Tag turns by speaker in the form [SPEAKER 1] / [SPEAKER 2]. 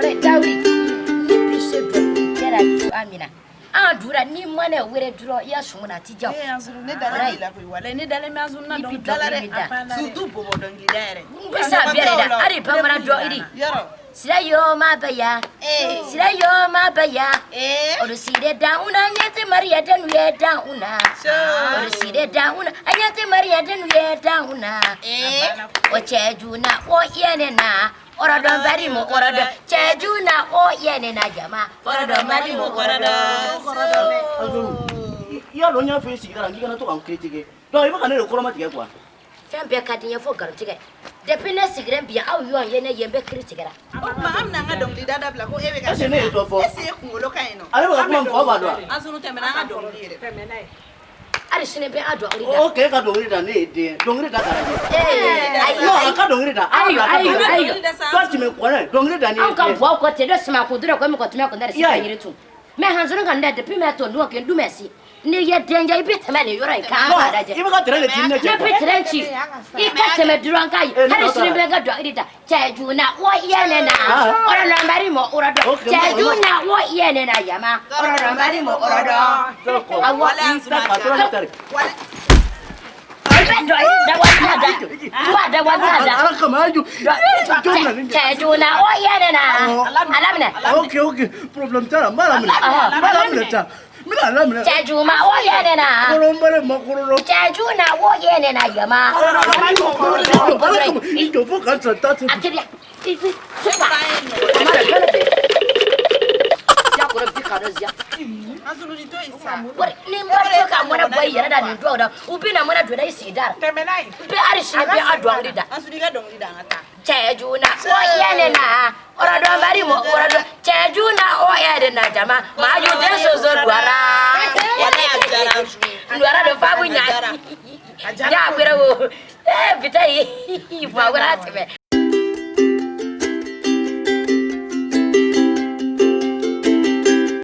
[SPEAKER 1] Dowry, you should get at Amina. Ah, do that new money where a draw yes when I teach you. Yes, we need a right. Any dilemmas will not be done. So do board on Gidare. I depend draw it. Say your mabaya, say your mabaya, or see the down, and yet Maria then we are down. Or see the down, and yet Maria then we are down. What you not what yenna. Or I don't very more, or I don't charge you now, or yen and Ajama, or I don't very more, or I don't. You are on your face, you are going to uncritic. Don't even know chromatic one. Champion cutting your focus ticket. The penis cigarette be out you are yen and be critical. I'm not going to that black or every as a name for I don't want forward. As soon as I don't need it. I shouldn't be out of it. Okay, I don't read a need. Don't read that. I can't read that. I don't read that. Uncle walk what the smart could do. I'm got milk on that. Yeah, too. My hands are on that. The pimento look and do messy. Near yet danger bit many. You're right. Can't you got to let it. He got him a drunk guy. I shouldn't be a drug editor. Tell you not what yen and or a lambarimo or a dog. Tell you not what yen and I am. Or a lambarimo or a dog. I want answer. Okay. Problem. Jajuma, what Yanina? Jajuna, what Yanina, Yama? You forgot to touch it. What name what a boy than you draw down? Upin and what do I see that? Paris, I draw it. As we got only done. Jajuna, what Yanina? Or I don't very more. Jajuna, or Yanina, Jama. My you dance so you are the family. Yeah, we're